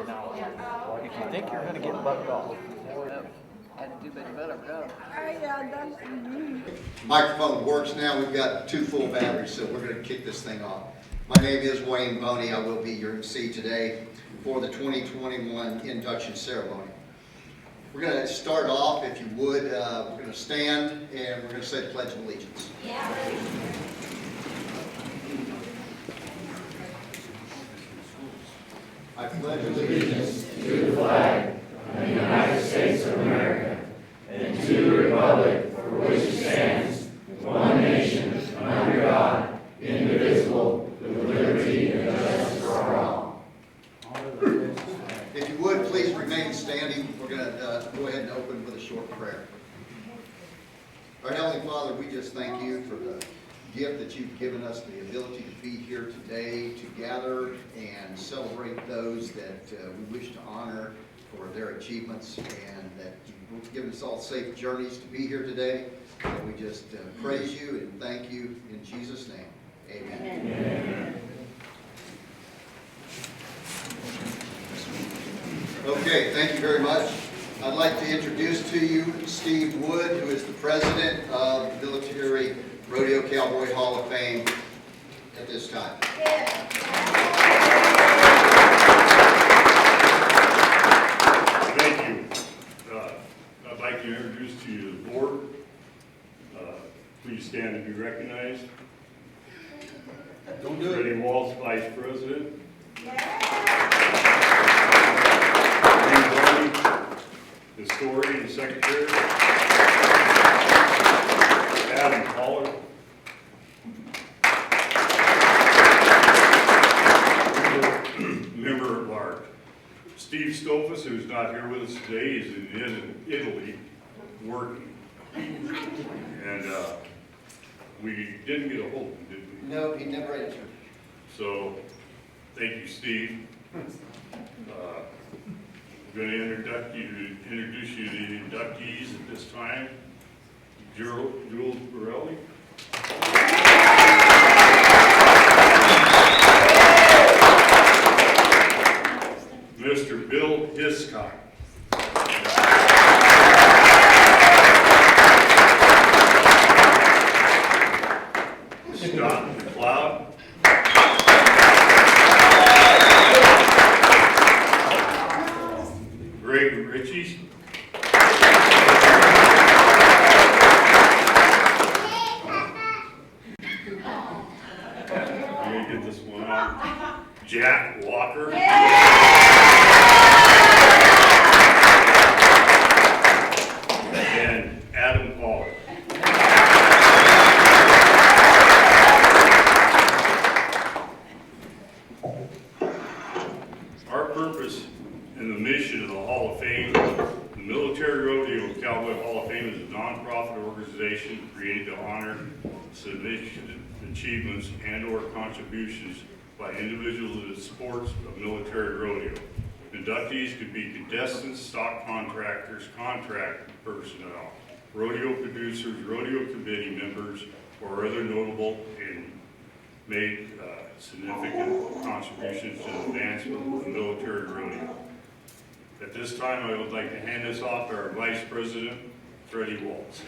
Now, if you think you're going to get bucked off, Microphone works now. We've got 2 full batteries, so we're going to kick this thing off. My name is Wayne Boney. I will be your MC today for the 2021 Induction Ceremony. We're going to start off, if you would, we're going to stand and we're going to say the Pledge of Allegiance. Yeah. I pledge allegiance to the flag of the United States of America and to the republic for which it stands, one nation, under God, indivisible, with liberty and justice for all. If you would, please remain standing. We're going to go ahead and open with a short prayer. Our Heavenly Father, we just thank you for the gift that you've given us, the ability to be here today to gather and celebrate those that we wish to honor for their achievements, and that you've given us all safe journeys to be here today. And we just praise you and thank you in Jesus' name. Amen. Amen. Okay, thank you very much. I'd like to introduce to you Steve Wood, who is the president of the Military Rodeo Cowboy Hall of Fame at this time. Thank you. I'd like to introduce to you the board. Please stand and be recognized. Don't do it. Freddie Walsh, Vice President. Historian and Secretary. Adam Pollard. Member at large. Steve Stofus, who's not here with us today, is in Italy working. And we didn't get a hold of him, did we? No, he never answered. So, thank you, Steve. I'm going to introduce you to the inductees at this time. Jules Pirelli. Mr. Bill Hiscock. Scott Mccloud. Gregg Richards. Let me get this one out. Jack Walker. And Adam Pollard. Our purpose and the mission of the Hall of Fame, the Military Rodeo Cowboy Hall of Fame, is a nonprofit organization created to honor significant achievements and or contributions by individuals in the sports of military rodeo. Inductees could be contestants, stock contractors, contract personnel, rodeo producers, rodeo committee members, or other notable and made significant contributions to the advancement of the military rodeo. At this time, I would like to hand this off to our Vice President, Freddie Walsh.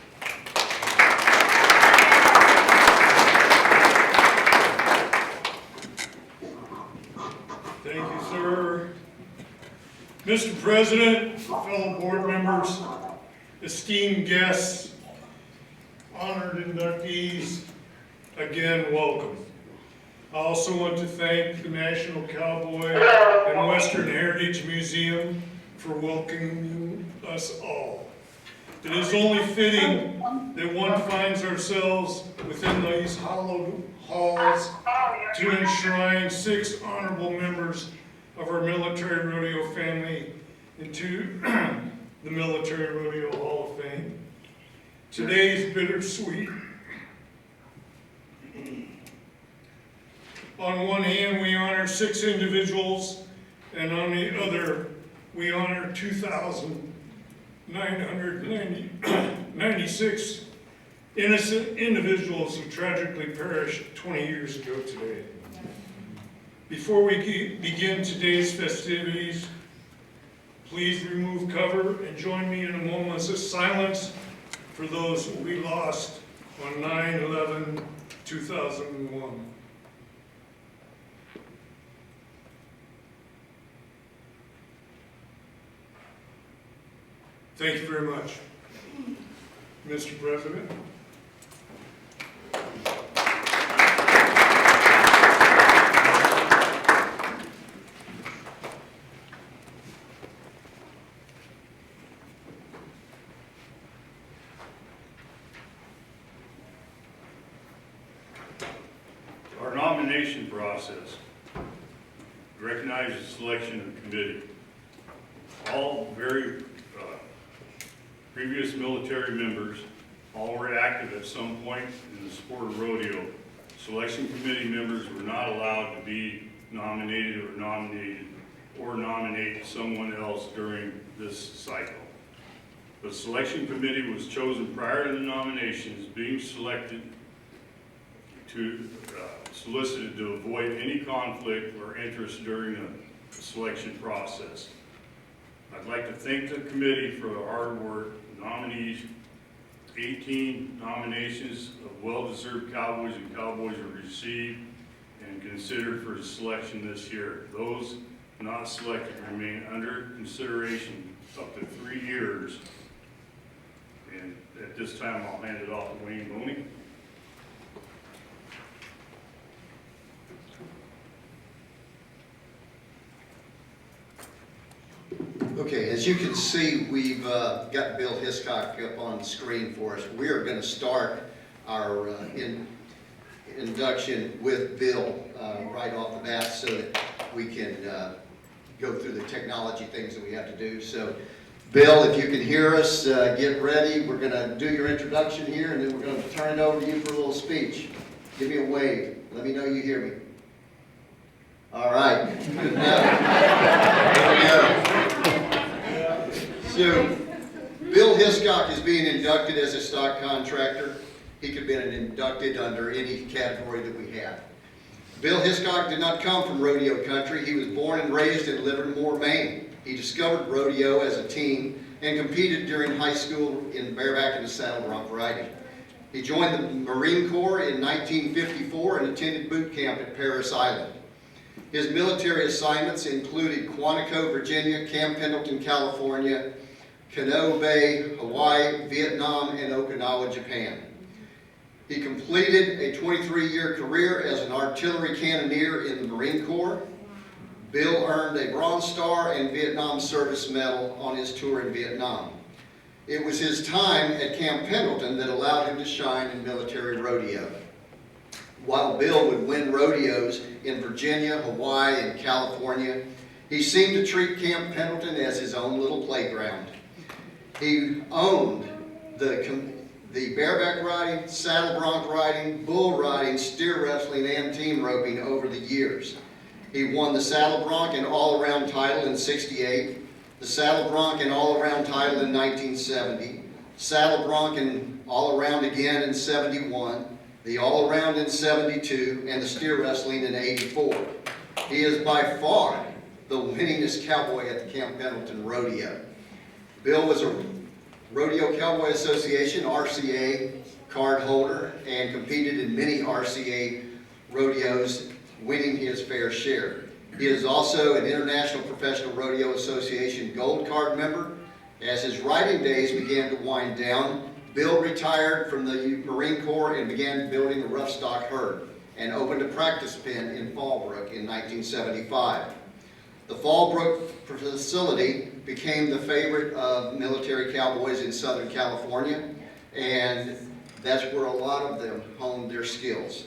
Thank you, sir. Mr. President, fellow board members, esteemed guests, honored inductees, again, welcome. I also want to thank the National Cowboy and Western Heritage Museum for welcoming us all. It is only fitting that one finds ourselves within these hallowed halls to enshrine 6 honorable members of our military rodeo family into the Military Rodeo Hall of Fame. Today is bittersweet. On one hand, we honor 6 individuals, and on the other, we honor 2,996 innocent individuals who tragically perished 20 years ago today. Before we begin today's festivities, Please remove cover and join me in a moment of silence for those we lost on 9/11/2001. Thank you very much, Mr. President. Our nomination process recognizes the selection of committee. All very previous military members, all were active at some point in the sport of rodeo. Selection committee members were not allowed to be nominated or nominate someone else during this cycle. The selection committee was chosen prior to the nominations being solicited to avoid any conflict or interest during the selection process. I'd like to thank the committee for the hard work. Nominees, 18 nominations of well-deserved cowboys and cowboys were received and considered for selection this year. Those not selected remain under consideration up to 3 years. And at this time, I'll hand it off to Wayne Boney. Okay, as you can see, we've got Bill Hiscock up on the screen for us. We are going to start our induction with Bill right off the bat so that we can go through the technology things that we have to do. So, Bill, if you can hear us, get ready. We're going to do your introduction here, and then we're going to turn it over to you for a little speech. Give me a wave. Let me know you hear me. All right. Good enough. There we go. So, Bill Hiscock is being inducted as a stock contractor. He could have been inducted under any category that we have. Bill Hiscock did not come from rodeo country. He was born and raised in Livermore, Maine. He discovered rodeo as a teen and competed during high school in bareback and saddle bronc riding. He joined the Marine Corps in 1954 and attended boot camp at Parris Island. His military assignments included Quantico, Virginia, Camp Pendleton, California, Kanoe Bay, Hawaii, Vietnam, and Okinawa, Japan. He completed a 23-year career as an artillery cannoneer in the Marine Corps. Bill earned a Bronze Star and Vietnam Service Medal on his tour in Vietnam. It was his time at Camp Pendleton that allowed him to shine in military rodeo. While Bill would win rodeos in Virginia, Hawaii, and California, he seemed to treat Camp Pendleton as his own little playground. He owned the bareback riding, saddle bronc riding, bull riding, steer wrestling, and team roping over the years. He won the saddle bronc and all-around title in '68, the saddle bronc and all-around title in 1970, saddle bronc and all-around again in '71, the all-around in '72, and the steer wrestling in '84. He is by far the winningest cowboy at the Camp Pendleton Rodeo. Bill was a Rodeo Cowboy Association, RCA, card holder and competed in many RCA rodeos, winning his fair share. He is also an International Professional Rodeo Association Gold Card member. As his riding days began to wind down, Bill retired from the Marine Corps and began building a rough stock herd and opened a practice pen in Fallbrook in 1975. The Fallbrook facility became the favorite of military cowboys in Southern California, and that's where a lot of them honed their skills.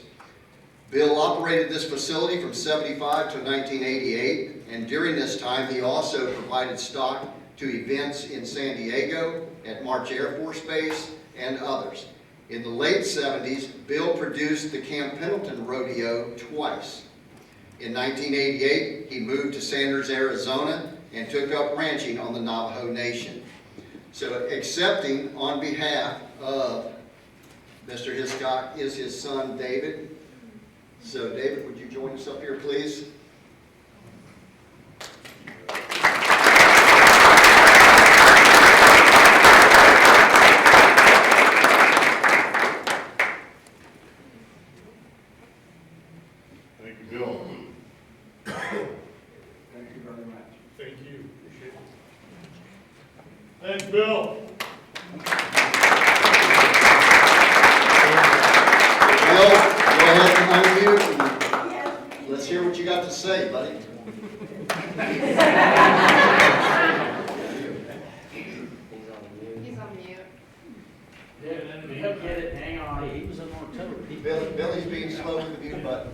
Bill operated this facility from '75 to 1988, and during this time he also provided stock to events in San Diego, at March Air Force Base, and others. In the late '70s, Bill produced the Camp Pendleton Rodeo twice. In 1988, he moved to Sanders, Arizona, and took up ranching on the Navajo Nation. So accepting on behalf of Mr. Hiscock is his son, David. So David, would you join us up here, please? Bill. Bill, go ahead and unmute and let's hear what you got to say, buddy. He's on mute. Get it, hang on. He was on television. Billy's being slow with the mute button.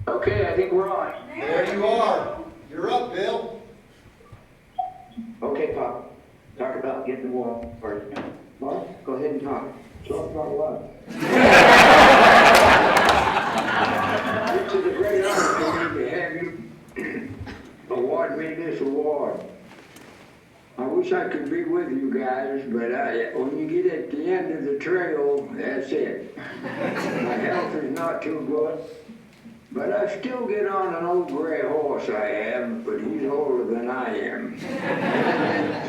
Okay, I think we're on. There you are. You're up, Bill. Okay, Pop. Talk about getting the wall first. Mark, go ahead and talk. Talk about what? This is a great honor for me to have you award me this award. I wish I could be with you guys, but when you get at the end of the trail, that's it. My health is not too good, but I still get on an old gray horse I have, but he's older than I am.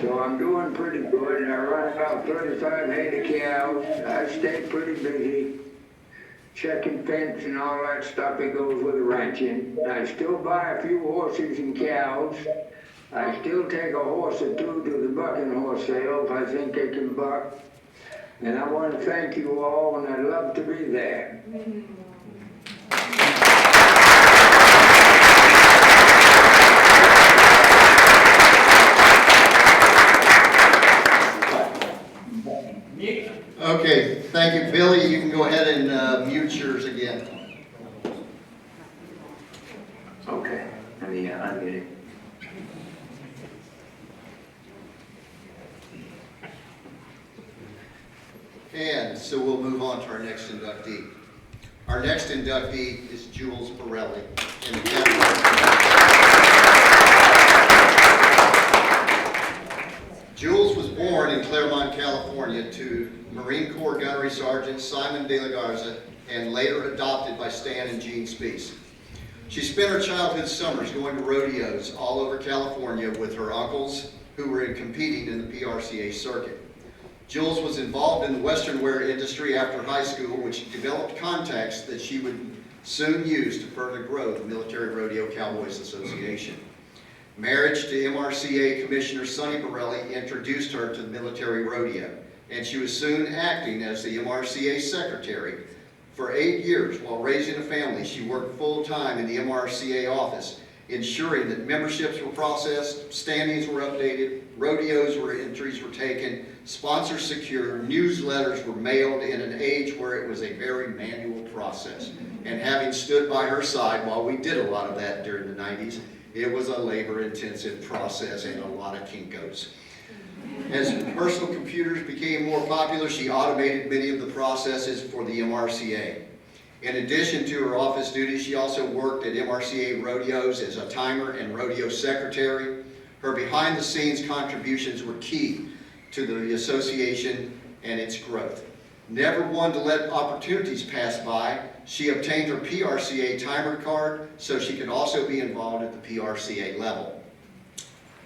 So I'm doing pretty good, and I run about 35 head of cows. I stay pretty busy, checking fence and all that stuff that goes with the ranching. I still buy a few horses and cows. I still take a horse or two to the bucking horse sale if I think they can buck. And I want to thank you all, and I'd love to be there. Okay, thank you, Billy. You can go ahead and mute yours again. Okay, let me unmute it. And so we'll move on to our next inductee. Our next inductee is Jules Pirelli in the category. Jules was born in Claremont, California to Marine Corps Gunnery Sergeant Simon De La Garza and later adopted by Stan and Jean Speece. She spent her childhood summers going to rodeos all over California with her uncles who were competing in the PRCA circuit. Jules was involved in the Western wear industry after high school, which developed contacts that she would soon use to further grow the Military Rodeo Cowboys Association. Marriage to MRCA Commissioner Sonny Pirelli introduced her to the military rodeo, and she was soon acting as the MRCA secretary. For 8 years, while raising a family, she worked full-time in the MRCA office, ensuring that memberships were processed, standings were updated, rodeos where entries were taken, sponsors secured, newsletters were mailed in an age where it was a very manual process. And having stood by her side while we did a lot of that during the 90s, it was a labor-intensive process and a lot of Kinkos. As personal computers became more popular, she automated many of the processes for the MRCA. In addition to her office duties, she also worked at MRCA rodeos as a timer and rodeo secretary. Her behind-the-scenes contributions were key to the association and its growth. Never one to let opportunities pass by, she obtained her PRCA timer card so she could also be involved at the PRCA level.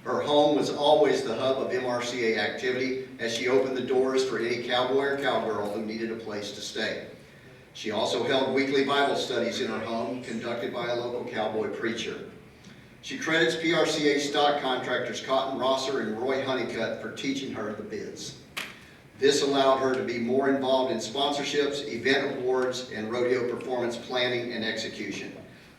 Her home was always the hub of MRCA activity as she opened the doors for any cowboy or cowgirl who needed a place to stay. She also held weekly Bible studies in her home, conducted by a local cowboy preacher. She credits PRCA stock contractors Cotton Rosser and Roy Honeycutt for teaching her the biz. This allowed her to be more involved in sponsorships, event awards, and rodeo performance planning and execution.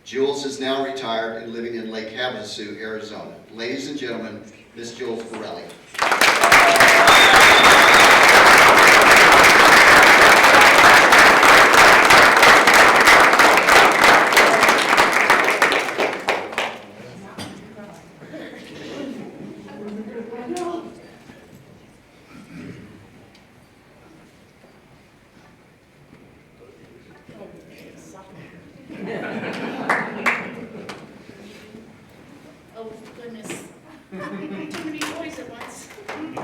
Jules is now retired and living in Lake Havasu, Arizona. Ladies and gentlemen, Miss Jules Pirelli. Oh, goodness. Too many boys at once. Thank you.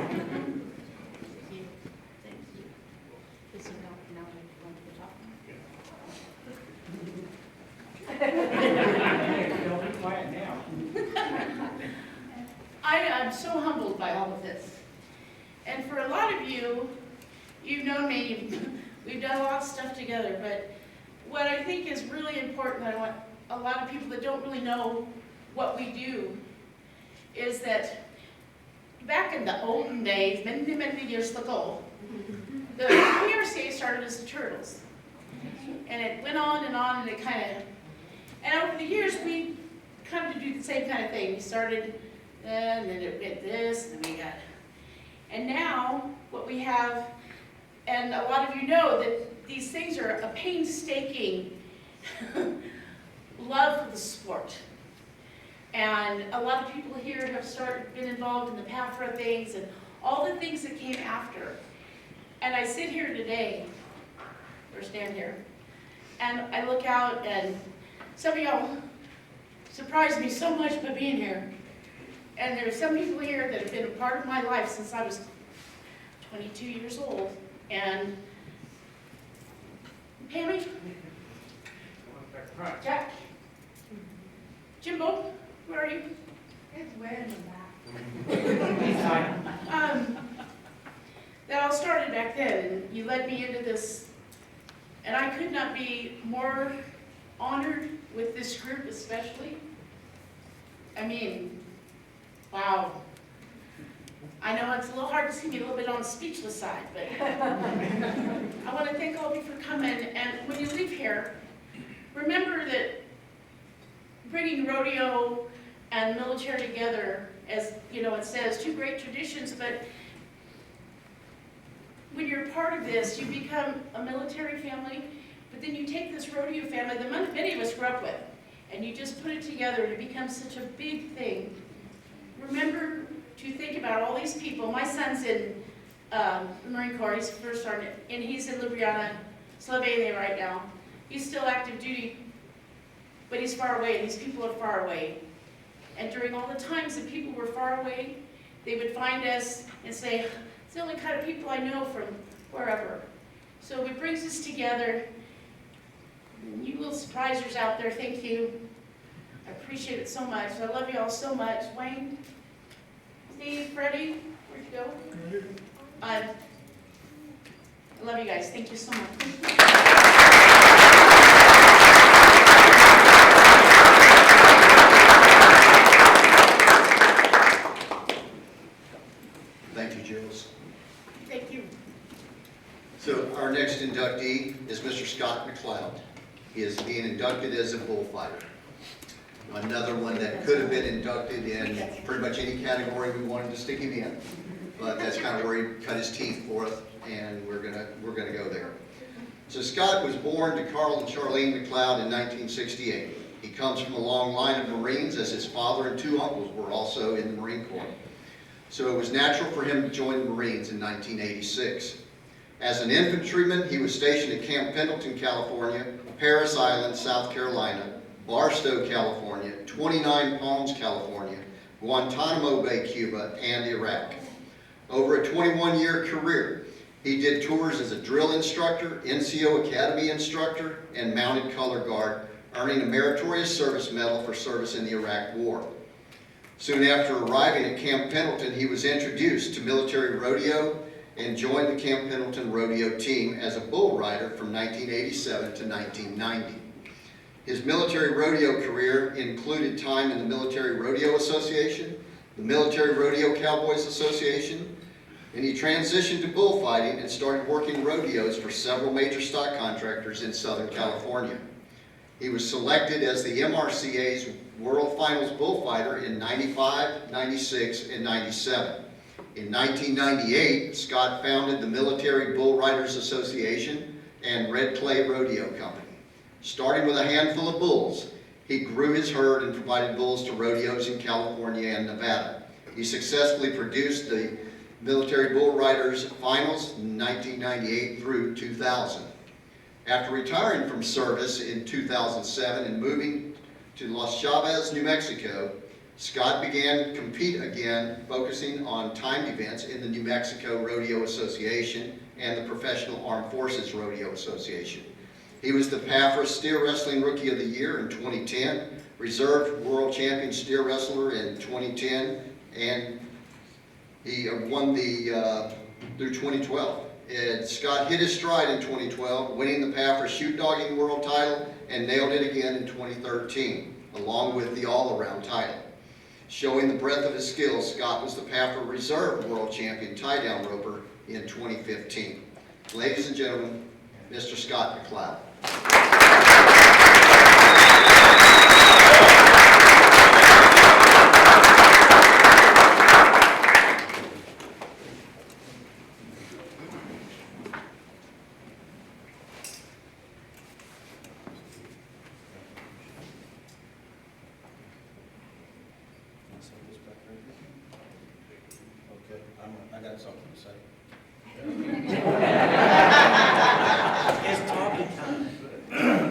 Thank you. Is it now we go to the top? Don't be quiet now. I'm so humbled by all of this. And for a lot of you, you've known me, we've done a lot of stuff together, but what I think is really important, I want a lot of people that don't really know what we do is that back in the olden days, many, many years ago, the PRCA started as the Turtles. And it went on, and it kind of, and over the years, we come to do the same kind of thing. We started, and then it went this, and then we got, and now, what we have, and a lot of you know that these things are a painstaking love for the sport. And a lot of people here have been involved in the PAFRA things and all the things that came after. And I sit here today, or stand here, and I look out, and some of y'all surprised me so much by being here. And there's some people here that have been a part of my life since I was 22 years old. And Pammy, Jack, Jimbo, where are you? It's way in the back. That all started back then, and you led me into this, and I could not be more honored with this group especially. I mean, wow. I know it's a little hard to see me a little bit on the speechless side, but I want to thank all of you for coming, and when you leave here, remember that bringing rodeo and military together, as you know, it says, two great traditions, but when you're part of this, you become a military family, but then you take this rodeo family that many of us grew up with, and you just put it together, and it becomes such a big thing. Remember to think about all these people. My son's in the Marine Corps, he's first sergeant, and he's in Ljubljana, Slovenia right now. He's still active duty, but he's far away, and these people are far away. And during all the times that people were far away, they would find us and say, it's the only kind of people I know from wherever. So it brings us together. And you little surprisers out there, thank you. I appreciate it so much. I love you all so much. Wayne, Steve, Freddie, where'd you go? I love you guys. Thank you so much. Thank you, Jules. Thank you. So our next inductee is Mr. Scott Mccloud. He is being inducted as a bullfighter. Another one that could have been inducted in pretty much any category we wanted to stick him in, but that's kind of where he cut his teeth for us, and we're gonna go there. So Scott was born to Carl and Charlene Mccloud in 1968. He comes from a long line of Marines, as his father and two uncles were also in the Marine Corps. So it was natural for him to join the Marines in 1986. As an infantryman, he was stationed at Camp Pendleton, California, Parris Island, South Carolina, Barstow, California, 29 Palms, California, Guantanamo Bay, Cuba, and Iraq. Over a 21-year career, he did tours as a drill instructor, NCO Academy instructor, and mounted color guard, earning a Meritorious Service Medal for service in the Iraq War. Soon after arriving at Camp Pendleton, he was introduced to military rodeo and joined the Camp Pendleton rodeo team as a bull rider from 1987 to 1990. His military rodeo career included time in the Military Rodeo Association, the Military Rodeo Cowboys Association, and he transitioned to bullfighting and started working rodeos for several major stock contractors in Southern California. He was selected as the MRCA's World Finals bullfighter in 95, 96, and 97. In 1998, Scott founded the Military Bull Riders Association and Red Clay Rodeo Company. Starting with a handful of bulls, he grew his herd and provided bulls to rodeos in California and Nevada. He successfully produced the Military Bull Riders Finals in 1998 through 2000. After retiring from service in 2007 and moving to Los Chavez, New Mexico, Scott began to compete again, focusing on timed events in the New Mexico Rodeo Association and the Professional Armed Forces Rodeo Association. He was the PAFRA Steer Wrestling Rookie of the Year in 2010, Reserve World Champion Steer Wrestler in 2010, and he won the through 2012. And Scott hit his stride in 2012, winning the PAFRA Shoot Dogging World title and nailed it again in 2013, along with the all-around title. Showing the breadth of his skills, Scott was the PAFRA Reserve World Champion tie-down roper in 2015. Ladies and gentlemen, Mr. Scott Mccloud. Okay, I got something to say. It's talking time.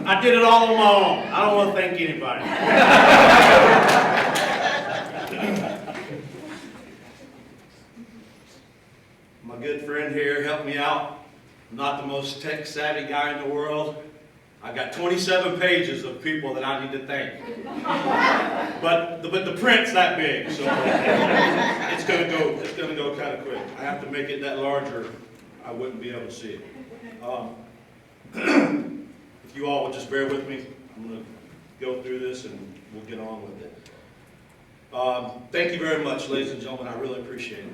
I did it all on my own. I don't want to thank anybody. My good friend here helped me out. I'm not the most tech savvy guy in the world. I got 27 pages of people that I need to thank. But the print's that big, so it's gonna go kind of quick. I have to make it that larger. I wouldn't be able to see it. If you all would just bear with me, I'm gonna go through this and we'll get on with it. Thank you very much, ladies and gentlemen. I really appreciate it.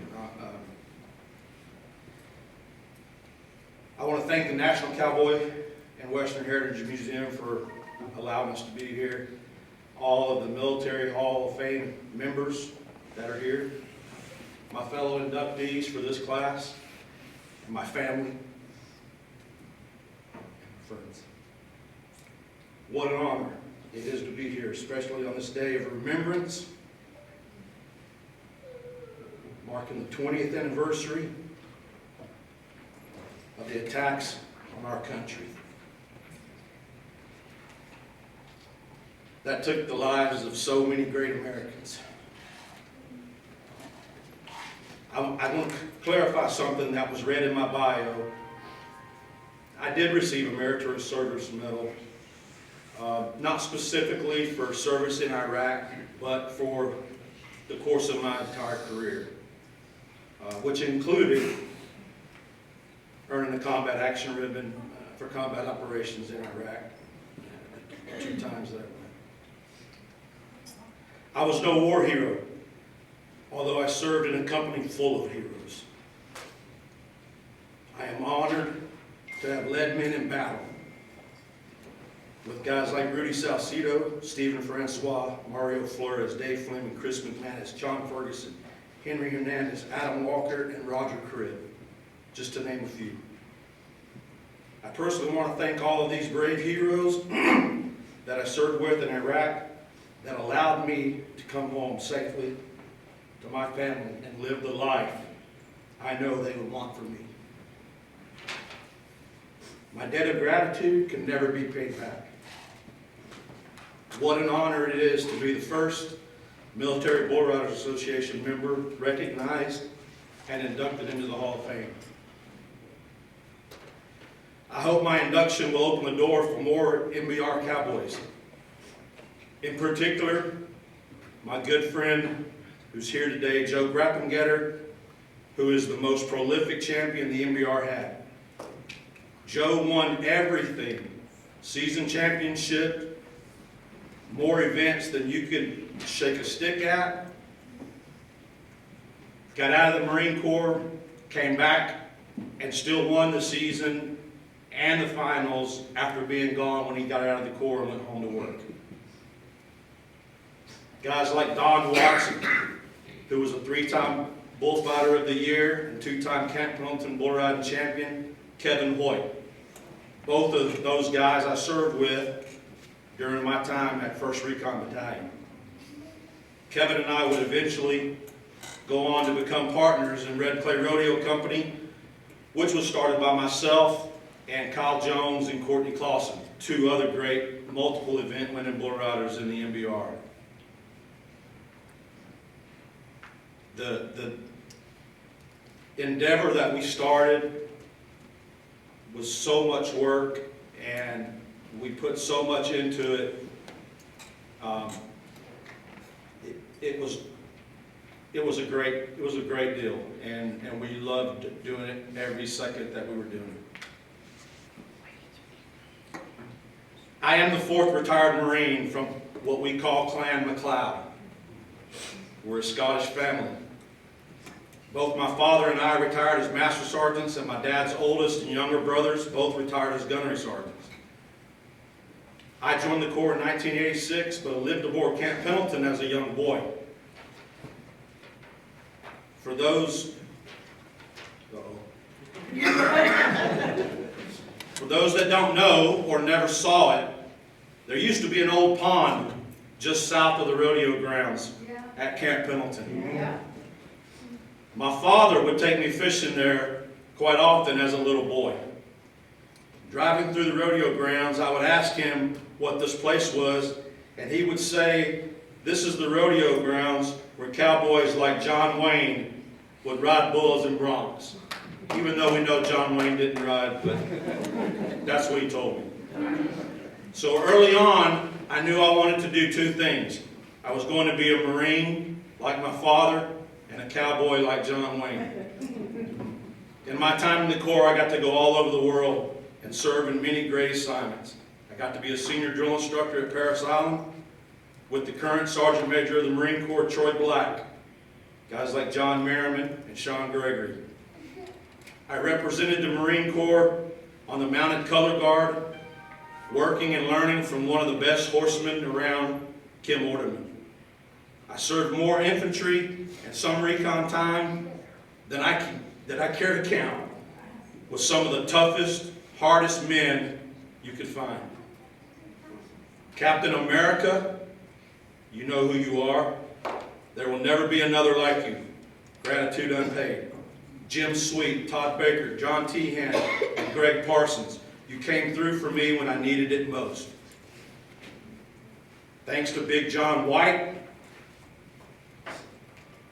I want to thank the National Cowboy and Western Heritage Museum for allowing us to be here. All of the Military Hall of Fame members that are here, my fellow inductees for this class, and my family, and friends. What an honor it is to be here, especially on this day of remembrance, marking the 20th anniversary of the attacks on our country that took the lives of so many great Americans. I want to clarify something that was read in my bio. I did receive a Meritorious Service Medal, not specifically for service in Iraq, but for the course of my entire career, which included earning the Combat Action Ribbon for combat operations in Iraq, 2 times that way. I was no war hero, although I served in a company full of heroes. I am honored to have led men in battle with guys like Rudy Salcido, Stephen Francois, Mario Flores, Dave Fleming, Chris McManus, John Ferguson, Henry Hernandez, Adam Walker, and Roger Cribb, just to name a few. I personally want to thank all of these brave heroes that I served with in Iraq that allowed me to come home safely to my family and live the life I know they would want for me. My debt of gratitude can never be paid back. What an honor it is to be the first Military Bull Riders Association member recognized and inducted into the Hall of Fame. I hope my induction will open the door for more MBR Cowboys. In particular, my good friend who's here today, Joe Graphengetter, who is the most prolific champion the MBR had. Joe won everything, season championship, more events than you could shake a stick at, got out of the Marine Corps, came back, and still won the season and the finals after being gone when he got out of the Corps and went home to work. Guys like Don Watson, who was a 3-time Bullfighter of the Year and 2-time Camp Pendleton Bull Riding Champion, Kevin Hoyt. Both of those guys I served with during my time at 1st Recon Battalion. Kevin and I would eventually go on to become partners in Red Clay Rodeo Company, which was started by myself and Kyle Jones and Courtney Clausen, 2 other great multiple event winning bull riders in the MBR. The endeavor that we started was so much work, and we put so much into it. It was it was a great deal, and we loved doing it every second that we were doing it. I am the 4th retired Marine from what we call Clan Mccloud. We're a Scottish family. Both my father and I retired as Master Sergeants, and my dad's oldest and younger brothers both retired as Gunnery Sergeants. I joined the Corps in 1986, but lived aboard Camp Pendleton as a young boy. For those that don't know or never saw it, there used to be an old pond just south of the rodeo grounds at Camp Pendleton. Yeah. My father would take me fishing there quite often as a little boy. Driving through the rodeo grounds, I would ask him what this place was, and he would say, "This is the rodeo grounds where cowboys like John Wayne would ride bulls and broncs." Even though we know John Wayne didn't ride, but that's what he told me. So early on, I knew I wanted to do two things. I was going to be a Marine like my father and a cowboy like John Wayne. In my time in the Corps, I got to go all over the world and serve in many great assignments. I got to be a senior drill instructor at Parris Island with the current Sergeant Major of the Marine Corps, Troy Black. Guys like John Merriman and Sean Gregory. I represented the Marine Corps on the Mounted Color Guard, working and learning from one of the best horsemen around, Kim Orderman. I served more infantry and some recon time than I care to count, with some of the toughest, hardest men you could find. Captain America, you know who you are. There will never be another like you. Gratitude unpaid. Jim Sweet, Todd Baker, John Tehan, and Greg Parsons. You came through for me when I needed it most. Thanks to Big John White,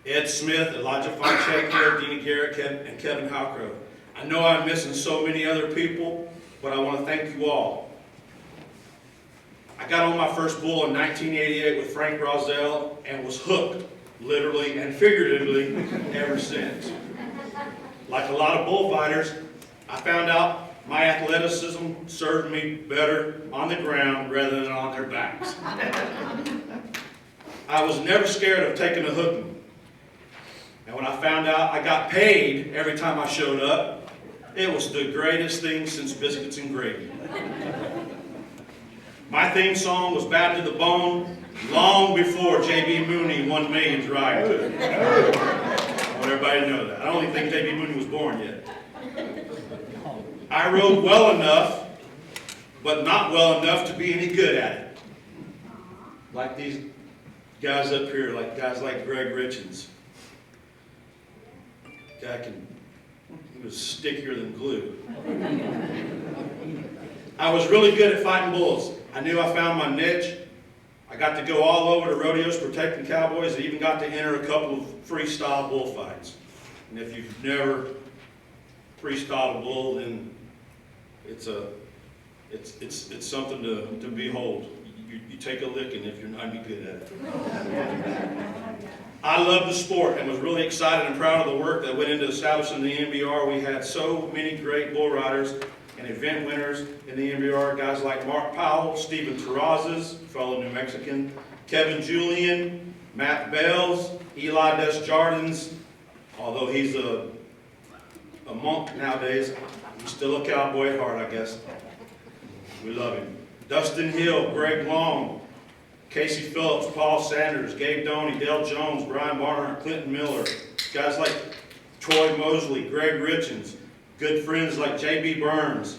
Ed Smith, Elijah Fonseca, Dina Garrett, and Kevin Howcrow. I know I'm missing so many other people, but I want to thank you all. I got on my first bull in 1988 with Frank Roselle and was hooked, literally and figuratively, ever since. Like a lot of bullfighters, I found out my athleticism served me better on the ground rather than on their backs. I was never scared of taking a hooking. And when I found out I got paid every time I showed up, it was the greatest thing since biscuits and gravy. My theme song was Bad to the Bone long before J.B. Mooney won millions riding to it. I want everybody to know that. I don't even think J.B. Mooney was born yet. I rode well enough, but not well enough to be any good at it. Like these guys up here, like guys like Gregg Richards. He was stickier than glue. I was really good at fighting bulls. I knew I found my niche. I got to go all over to rodeos protecting cowboys. I even got to enter a couple of freestyle bullfights. And if you've never freestyled a bull, then it's something to behold. You take a licking if you're not any good at it. I love the sport and was really excited and proud of the work that went into establishing the NBR. We had so many great bull riders and event winners in the NBR, guys like Mark Powell, Stephen Terrazas, fellow New Mexican, Kevin Julian, Matt Bells, Eli Desjardins, although he's a monk nowadays, he's still a cowboy at heart, I guess. We love him. Dustin Hill, Greg Long, Casey Phillips, Paul Sanders, Gabe Doney, Dale Jones, Brian Barnhart, Clinton Miller, guys like Troy Mosley, Gregg Richards, good friends like J.B. Burns,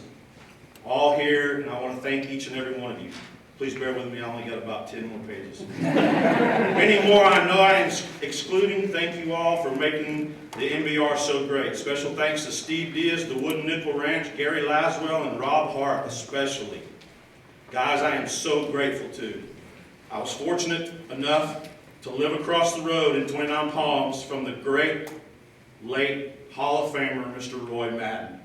all here, and I want to thank each and every one of you. Please bear with me, I only got about 10 more pages. Many more I know I am excluding. Thank you all for making the NBR so great. Special thanks to Steve Diaz, the Wooden Nickel Ranch, Gary Laswell, and Rob Hart especially. Guys, I am so grateful to. I was fortunate enough to live across the road in 29 Palms from the great late Hall of Famer, Mr. Roy Madden.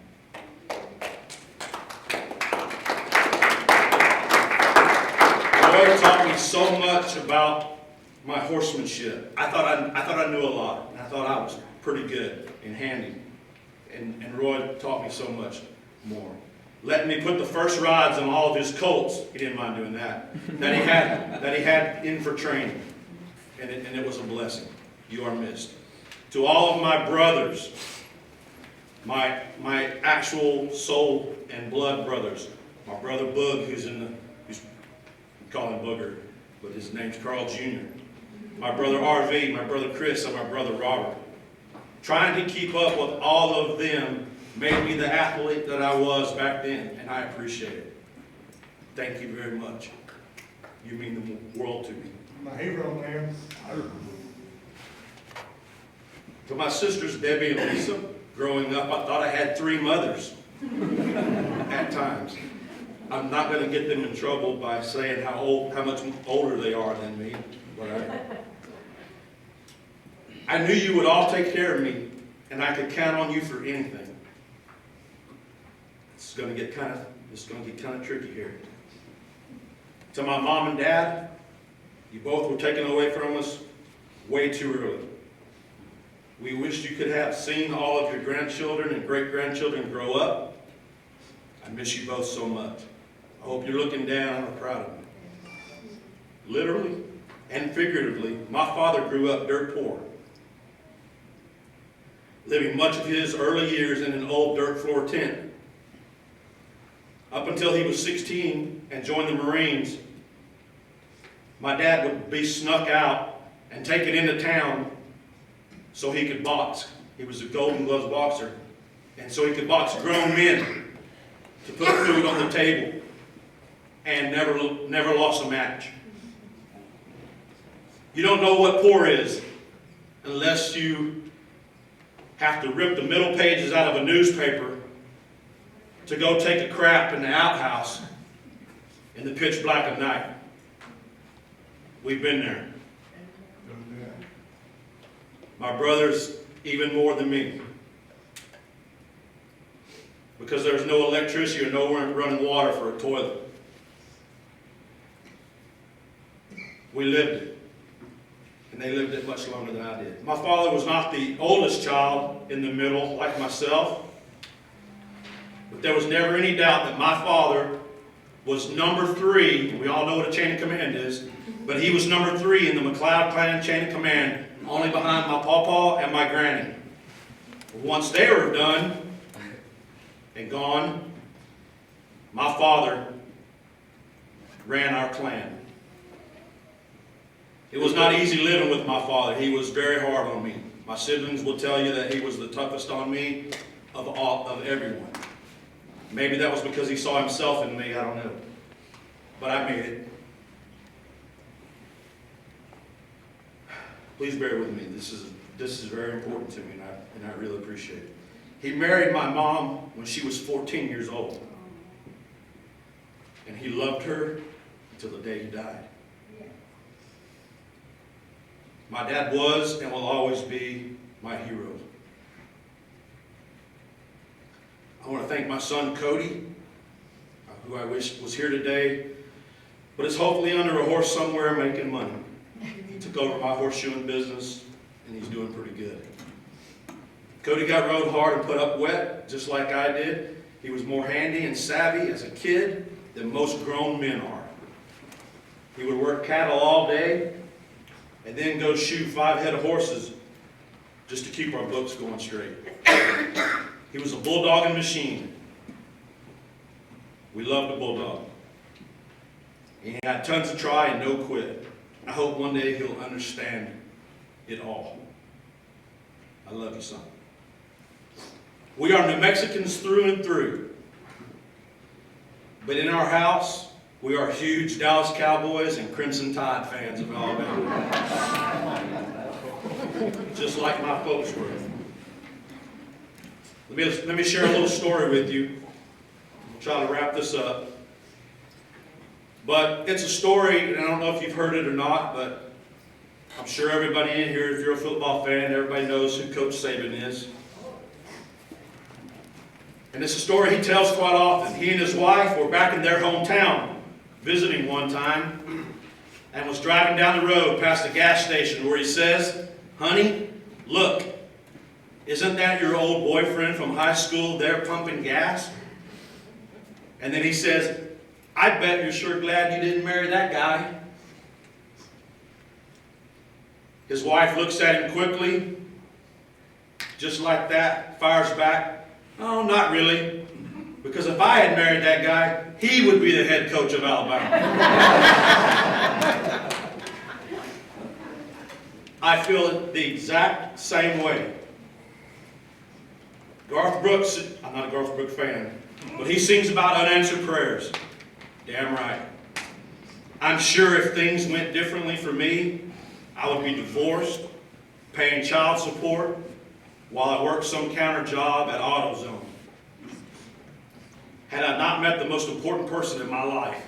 Roy taught me so much about my horsemanship. I thought I knew a lot, and I thought I was pretty good and handy. And Roy taught me so much more. Letting me put the first rides on all of his colts, he didn't mind doing that, that he had in for training. And it was a blessing. You are missed. To all of my brothers, my actual soul and blood brothers, my brother Bug, we call him Booger, but his name's Carl Jr., my brother RV, my brother Chris, and my brother Robert. Trying to keep up with all of them made me the athlete that I was back then, and I appreciate it. Thank you very much. You mean the world to me. My hero, man. To my sisters Debbie and Lisa, growing up, I thought I had 3 mothers at times. I'm not going to get them in trouble by saying how much older they are than me. Whatever. I knew you would all take care of me, and I could count on you for anything. It's going to get kind of tricky here. To my mom and dad, you both were taken away from us way too early. We wish you could have seen all of your grandchildren and great-grandchildren grow up. I miss you both so much. I hope you're looking down and are proud of me. Literally and figuratively, my father grew up dirt poor, living much of his early years in an old dirt floor tent. Up until he was 16 and joined the Marines, my dad would be snuck out and taken into town so he could box. He was a Golden Gloves boxer. And so he could box grown men to put food on the table, and never lost a match. You don't know what poor is unless you have to rip the middle pages out of a newspaper to go take a crap in the outhouse in the pitch black of night. We've been there. My brothers, even more than me. Because there's no electricity or no running water for a toilet. We lived it. And they lived it much longer than I did. My father was not the oldest child in the middle, like myself. But there was never any doubt that my father was number 3. We all know what a chain of command is. But he was number 3 in the Mccloud clan chain of command, only behind my pawpaw and my granny. Once they were done and gone, my father ran our clan. It was not easy living with my father. He was very hard on me. My siblings will tell you that he was the toughest on me of everyone. Maybe that was because he saw himself in me, I don't know. But I made it. Please bear with me. This is very important to me, and I really appreciate it. He married my mom when she was 14 years old. And he loved her until the day he died. My dad was and will always be my hero. I want to thank my son Cody, who I wish was here today, but is hopefully under a horse somewhere making money. He took over my horseshoeing business, and he's doing pretty good. Cody got rode hard and put up wet, just like I did. He was more handy and savvy as a kid than most grown men are. He would work cattle all day, and then go shoot 5 head of horses just to keep our books going straight. He was a bulldogging machine. We loved the bulldog. He had tons of try and no quit. I hope one day he'll understand it all. I love you, son. We are New Mexicans through and through. But in our house, we are huge Dallas Cowboys and Crimson Tide fans of Alabama. Just like my folks were. Let me share a little story with you. We'll try to wrap this up. But it's a story, and I don't know if you've heard it or not, but I'm sure everybody in here, if you're a football fan, everybody knows who Coach Saban is. And it's a story he tells quite often. He and his wife were back in their hometown visiting one time, and was driving down the road past a gas station where he says, "Honey, look, isn't that your old boyfriend from high school there pumping gas?" And then he says, "I bet you're sure glad you didn't marry that guy." His wife looks at him quickly, just like that, fires back, "Oh, not really. Because if I had married that guy, he would be the head coach of Alabama." I feel the exact same way. Garth Brooks, I'm not a Garth Brooks fan, but he sings about unanswered prayers. Damn right. I'm sure if things went differently for me, I would be divorced, paying child support, while I worked some counter job at AutoZone. Had I not met the most important person in my life,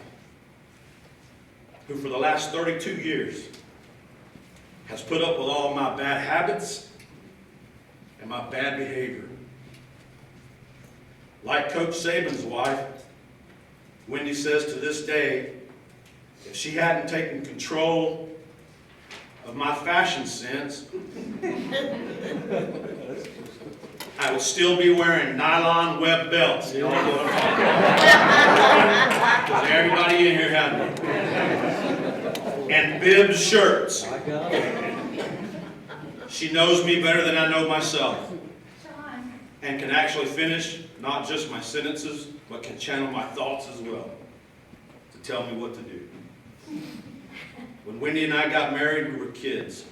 who for the last 32 years has put up with all my bad habits and my bad behavior. Like Coach Saban's wife, Wendy says to this day, if she hadn't taken control of my fashion sense, I would still be wearing nylon web belts. You know what I'm talking about? Because everybody in here had them. And bib shirts. She knows me better than I know myself. And can actually finish not just my sentences, but can channel my thoughts as well to tell me what to do. When Wendy and I got married, we were kids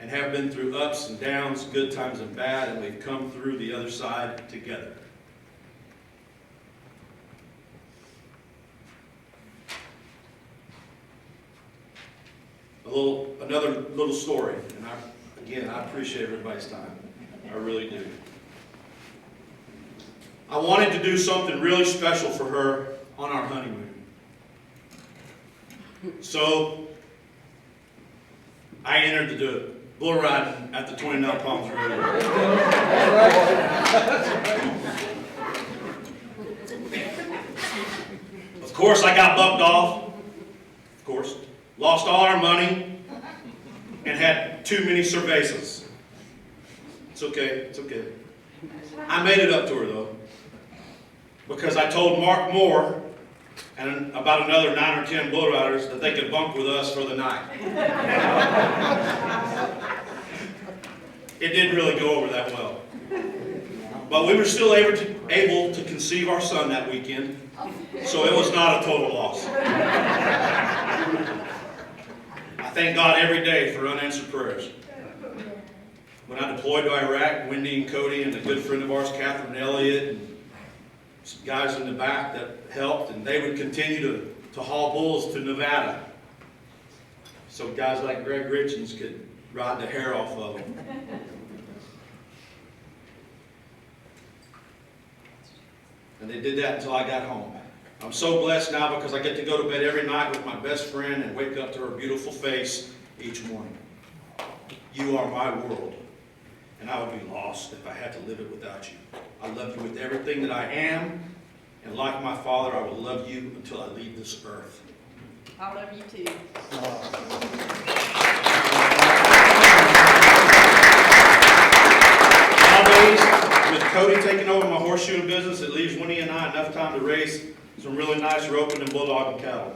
and have been through ups and downs, good times and bad, and we've come through the other side together. Another little story, and I appreciate everybody's time. I really do. I wanted to do something really special for her on our honeymoon. So I entered the bull riding at the 29 Palms Rodeo. Of course, I got bucked off. Of course, lost all our money and had too many cervezas. It's okay, it's okay. I made it up to her though, because I told Mark Moore and about another 9 or 10 bull riders that they could bunk with us for the night. It didn't really go over that well. But we were still able to conceive our son that weekend, so it was not a total loss. I thank God every day for unanswered prayers. When I deployed to Iraq, Wendy and Cody and a good friend of ours, Catherine Elliott, and some guys in the back that helped, and they would continue to haul bulls to Nevada so guys like Gregg Richards could ride the hair off of them. And they did that until I got home. I'm so blessed now because I get to go to bed every night with my best friend and wake up to her beautiful face each morning. You are my world, and I would be lost if I had to live it without you. I love you with everything that I am, and like my Father, I will love you until I leave this earth. I love you too. Nowadays, with Cody taking over my horseshoeing business, it leaves Winnie and I enough time to raise some really nice roping and bulldogging cattle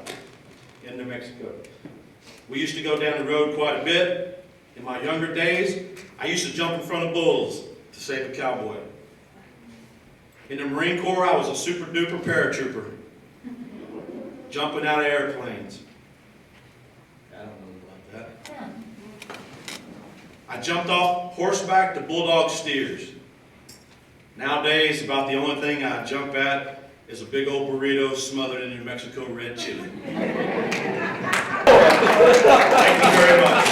in New Mexico. We used to go down the road quite a bit. In my younger days, I used to jump in front of bulls to save a cowboy. In the Marine Corps, I was a super duper paratrooper, jumping out of airplanes. I don't know about that. I jumped off horseback to bulldog steers. Nowadays, about the only thing I jump at is a big old burrito smothered in New Mexico red chili. Thank you very much.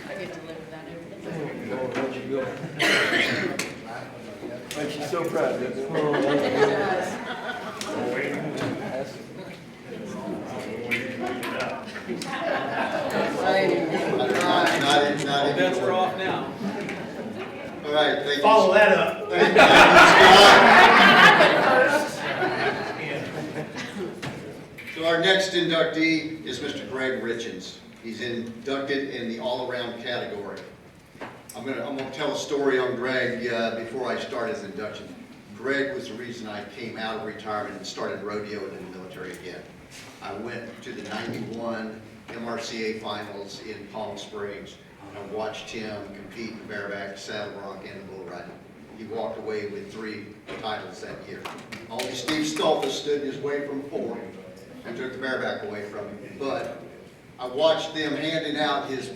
I get to live with that every day. She's so proud, isn't it? It does. bets are off now. All right, thank you. Follow that up. Thank you, Scott. So our next inductee is Mr. Gregg Richards. He's inducted in the all-around category. I'm gonna tell a story on Gregg before I start his induction. Gregg was the reason I came out of retirement and started rodeo in the military again. I went to the '91 MRCA finals in Palm Springs. I watched him compete in the bareback, saddle bronc, and the bull riding. He walked away with 3 titles that year. Only Steve Stolfus stood in his way from 4 and took the bareback away from him. But I watched them handing out his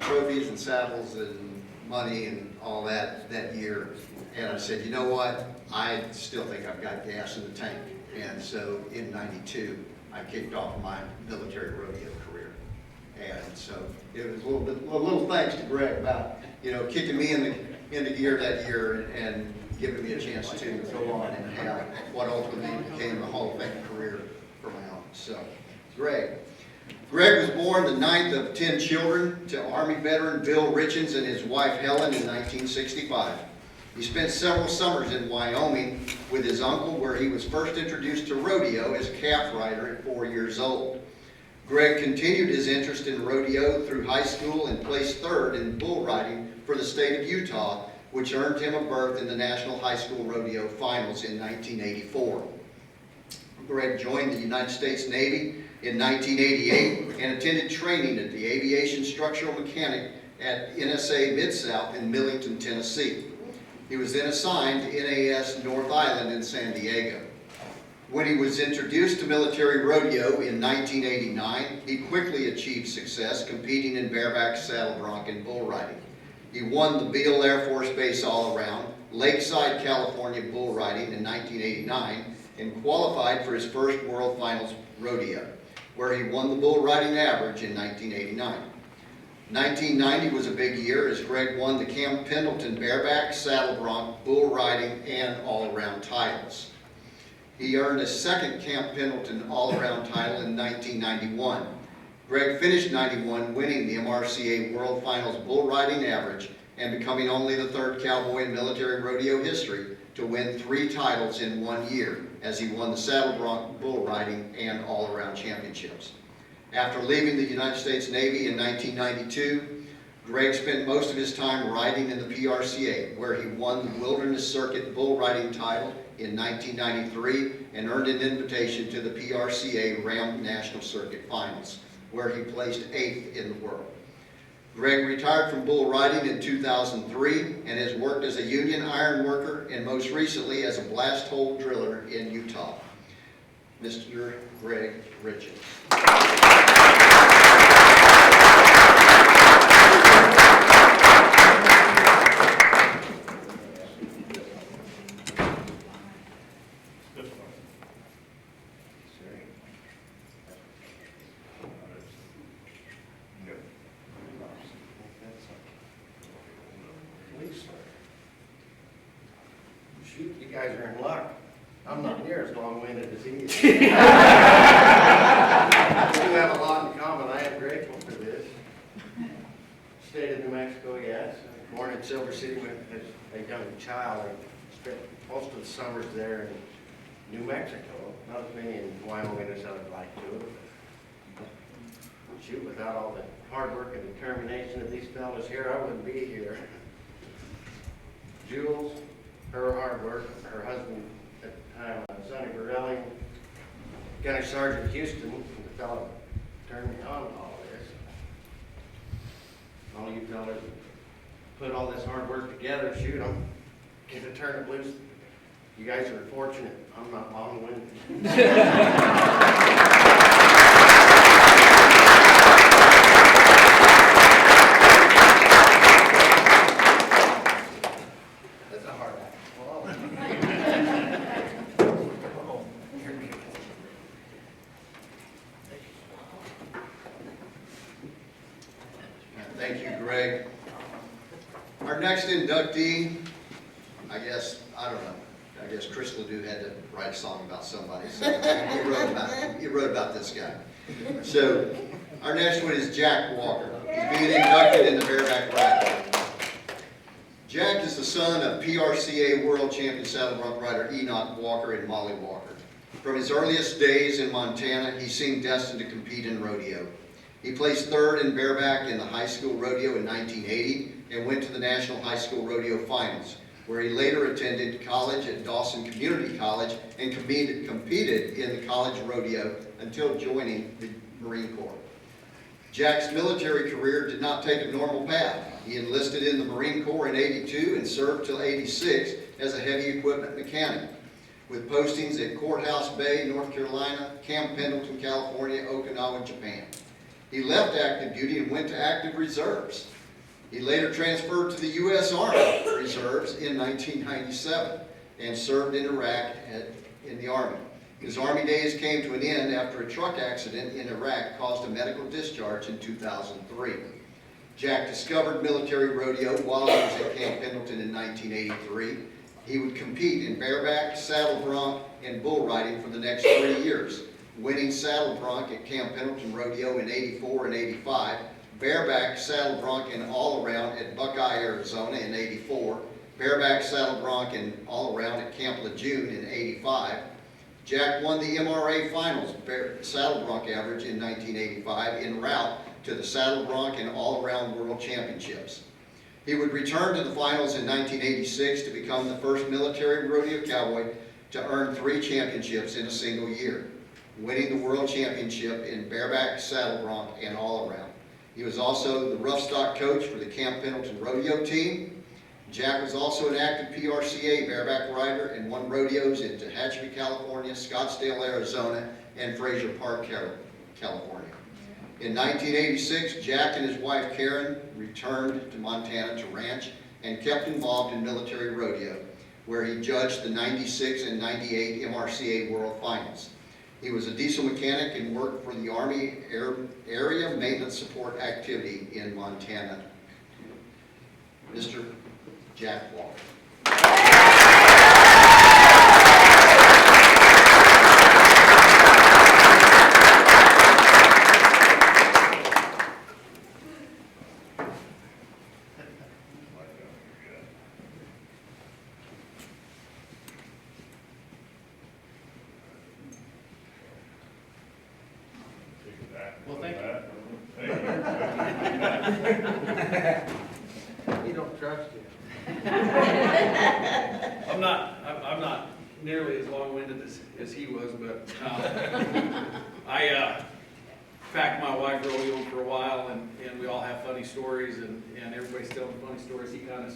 trophies and saddles and money and all that year. And I said, you know what? I still think I've got gas in the tank. And so in '92, I kicked off my military rodeo career. And so it was a little thanks to Gregg about, kicking me in the gear that year and giving me a chance to go on and have what ultimately became a Hall of Fame career for my own. So, Gregg was born the 9th of 10 children to Army veteran Bill Richards and his wife Helen in 1965. He spent several summers in Wyoming with his uncle, where he was first introduced to rodeo as a calf rider at 4 years old. Gregg continued his interest in rodeo through high school and placed 3rd in bull riding for the state of Utah, which earned him a berth in the National High School Rodeo Finals in 1984. Gregg joined the United States Navy in 1988 and attended training at the Aviation Structural Mechanic at NSA Mid-South in Millington, Tennessee. He was then assigned to NAS North Island in San Diego. When he was introduced to military rodeo in 1989, he quickly achieved success competing in bareback, saddle bronc, and bull riding. He won the Beale Air Force Base all-around, Lakeside, California bull riding in 1989, and qualified for his first World Finals rodeo, where he won the bull riding average in 1989. 1990 was a big year as Gregg won the Camp Pendleton bareback, saddle bronc, bull riding, and all-around titles. He earned a 2nd Camp Pendleton all-around title in 1991. Gregg finished '91 winning the MRCA World Finals bull riding average and becoming only the 3rd cowboy in military rodeo history to win 3 titles in 1 year, as he won the saddle bronc, bull riding, and all-around championships. After leaving the United States Navy in 1992, Gregg spent most of his time riding in the PRCA, where he won the Wilderness Circuit bull riding title in 1993 and earned an invitation to the PRCA Ram National Circuit Finals, where he placed 8th in the world. Gregg retired from bull riding in 2003 and has worked as a union iron worker and most recently as a blast hole driller in Utah. Mr. Gregg Richards. Shoot, you guys are in luck. I'm not near as long-winded as he is. We do have a lot in common. I am grateful for this. State of New Mexico, yes. Born in Silver City as a young child. I spent most of the summers there in New Mexico. Not as many in Wyoming as I would like to. Shoot, without all the hard work and determination of these fellas here, I wouldn't be here. Jules, her hard work, her husband at the time, Sonny Pirelli, Gunner Sergeant Houston, the fellow turned me on to all this. All you fellas put all this hard work together, shoot, I'm gonna turn it loose. You guys are fortunate. I'm not long-winded. Thank you, Gregg. Our next inductee, I guess Chris Ledoux had to write a song about somebody, so he wrote about this guy. So, our next one is Jack Walker. He's being inducted in the bareback ride. Jack is the son of PRCA World Champion saddle bronc rider Enoch Walker and Molly Walker. From his earliest days in Montana, he seemed destined to compete in rodeo. He placed third in bareback in the high school rodeo in 1980 and went to the National High School Rodeo Finals, where he later attended college at Dawson Community College and competed in the college rodeo until joining the Marine Corps. Jack's military career did not take a normal path. He enlisted in the Marine Corps in '82 and served till '86 as a heavy equipment mechanic, with postings at Courthouse Bay, North Carolina, Camp Pendleton, California, Okinawa, Japan. He left active duty and went to active reserves. He later transferred to the U.S. Army Reserves in 1997 and served in Iraq in the Army. His Army days came to an end after a truck accident in Iraq caused a medical discharge in 2003. Jack discovered military rodeo while he was at Camp Pendleton in 1983. He would compete in bareback, saddle bronc, and bull riding for the next 3 years, winning saddle bronc at Camp Pendleton Rodeo in '84 and '85, bareback, saddle bronc, and all-around at Buckeye, Arizona in '84, bareback, saddle bronc, and all-around at Camp Lejeune in '85. Jack won the MRA Finals saddle bronc average in 1985 en route to the saddle bronc and all-around world championships. He would return to the finals in 1986 to become the first military rodeo cowboy to earn 3 championships in a single year, winning the world championship in bareback, saddle bronc, and all-around. He was also the rough stock coach for the Camp Pendleton rodeo team. Jack was also an active PRCA bareback rider and won rodeos in Tehachapi, California, Scottsdale, Arizona, and Fraser Park, California. In 1986, Jack and his wife Karen returned to Montana to ranch and kept involved in military rodeo, where he judged the '96 and '98 MRCA World Finals. He was a diesel mechanic and worked for the Army Area Maintenance Support Activity in Montana. Mr. Jack Walker. Well, thank you. He don't trust you. I'm not nearly as long-winded as he was, but I packed my wife rodeo for a while, and we all have funny stories, and everybody's telling funny stories.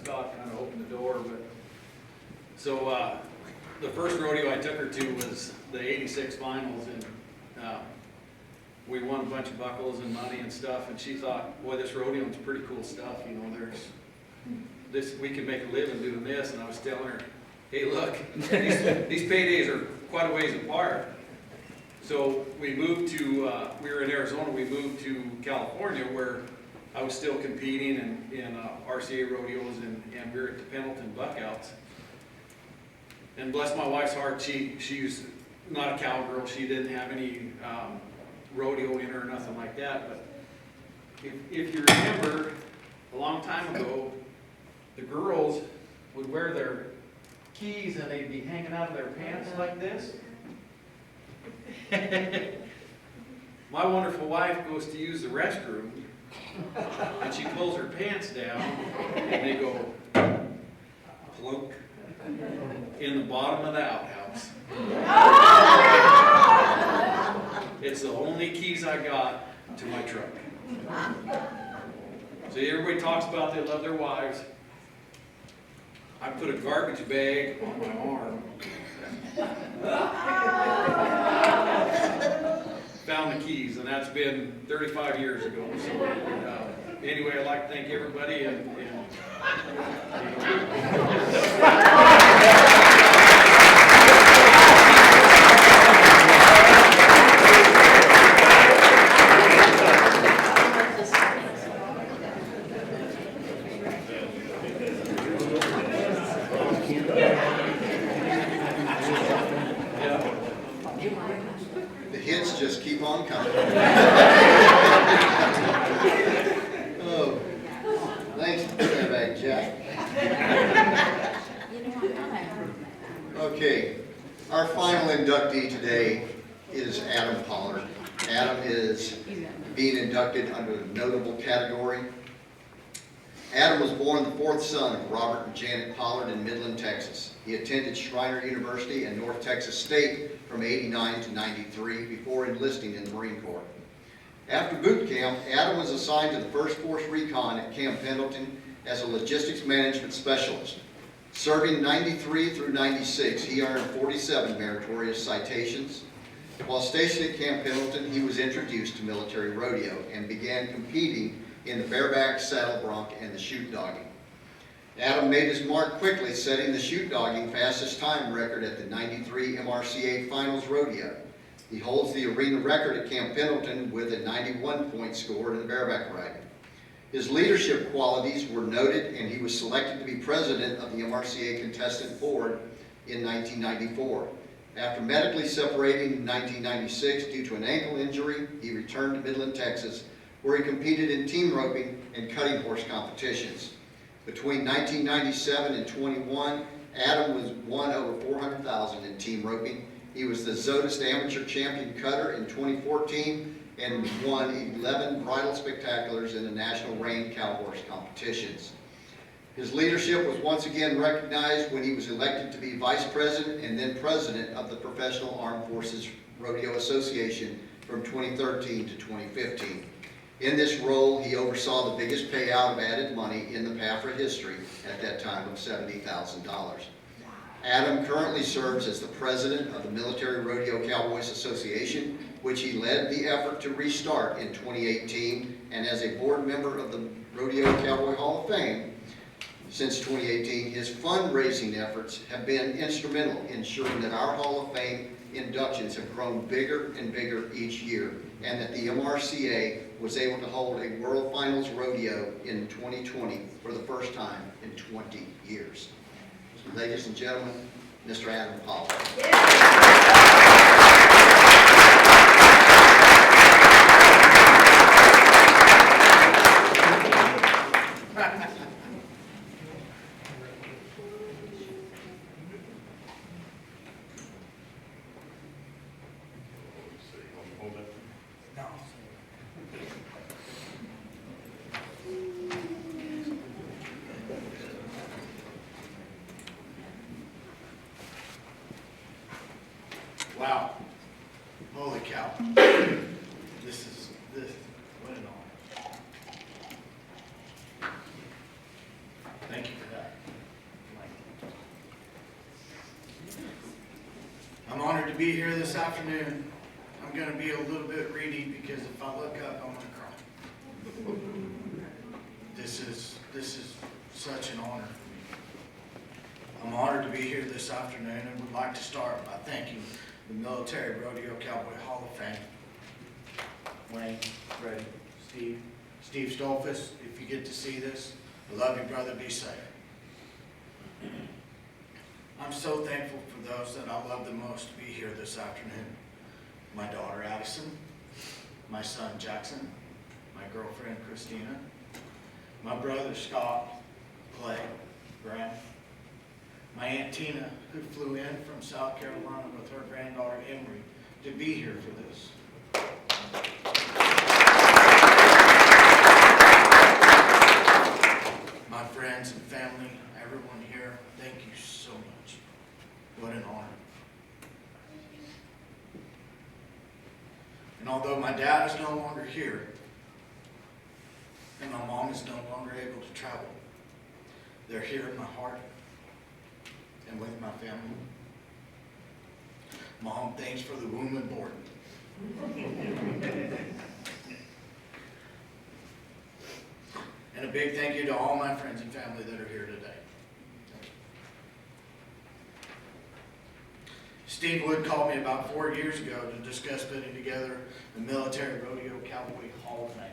Scott kind of opened the door, but so the first rodeo I took her to was the '86 finals, and we won a bunch of buckles and money and stuff, and she thought, boy, this rodeo is pretty cool stuff, you know, we can make a living doing this. And I was telling her, hey, look, these paydays are quite a ways apart. So we moved to, we were in Arizona, we moved to California, where I was still competing in RCA rodeos, and we were at the Pendleton Buckouts. And bless my wife's heart, she's not a cowgirl. She didn't have any rodeo in her or nothing like that. But if you remember, a long time ago, the girls would wear their keys and they'd be hanging out of their pants like this. My wonderful wife goes to use the restroom, and she pulls her pants down, and they go plunk in the bottom of the outhouse. It's the only keys I got to my truck. See, everybody talks about they love their wives. I put a garbage bag on my arm. Found the keys, and that's been 35 years ago. So anyway, I'd like to thank everybody, and The hits just keep on coming. Okay, our final inductee today is Adam Pollard. Adam is being inducted under the notable category. Adam was born the fourth son of Robert and Janet Pollard in Midland, Texas. He attended Schreiner University and North Texas State from '89 to '93 before enlisting in the Marine Corps. After boot camp, Adam was assigned to the 1st Force Recon at Camp Pendleton as a logistics management specialist. Serving '93 through '96, he earned 47 meritorious citations. While stationed at Camp Pendleton, he was introduced to military rodeo and began competing in the bareback, saddle bronc, and the chute dogging. Adam made his mark quickly, setting the chute dogging fastest time record at the '93 MRCA Finals Rodeo. He holds the arena record at Camp Pendleton with a 91-point score in the bareback riding. His leadership qualities were noted, and he was selected to be president of the MRCA Contestant Board in 1994. After medically separating in 1996 due to an ankle injury, he returned to Midland, Texas, where he competed in team roping and cutting horse competitions. Between 1997 and 21, Adam won over $400,000 in team roping. He was the Zodist Amateur Champion Cutter in 2014 and won 11 bridal spectaculars in the National Rein Cow Horse competitions. His leadership was once again recognized when he was elected to be Vice President and then President of the Professional Armed Forces Rodeo Association from 2013 to 2015. In this role, he oversaw the biggest payout of added money in the PAFRA history at that time of $70,000. Adam currently serves as the president of the Military Rodeo Cowboys Association, which he led the effort to restart in 2018, and as a board member of the Rodeo Cowboy Hall of Fame since 2018. His fundraising efforts have been instrumental in ensuring that our Hall of Fame inductions have grown bigger and bigger each year, and that the MRCA was able to hold a World Finals Rodeo in 2020 for the first time in 20 years. Ladies and gentlemen, Mr. Adam Pollard. Wow. Holy cow. This, what an honor. Thank you for that. I'm honored to be here this afternoon. I'm going to be a little bit reedy because if I look up, I'm going to cry. This is such an honor for me. I'm honored to be here this afternoon and would like to start by thanking the Military Rodeo Cowboy Hall of Fame. Wayne, Freddie, Steve Stolfus, if you get to see this, I love you, brother, be safe. I'm so thankful for those that I love the most to be here this afternoon. My daughter Addison, my son Jackson, my girlfriend Christina, my brother Scott, Clay, Grant, my Aunt Tina, who flew in from South Carolina with her granddaughter Emery to be here for this. My friends and family, everyone here, thank you so much. What an honor. And although my dad is no longer here, and my mom is no longer able to travel, they're here in my heart and with my family. Mom, thanks for the room and board. And a big thank you to all my friends and family that are here today. Steve Wood called me about 4 years ago to discuss putting together the Military Rodeo Cowboy Hall of Fame.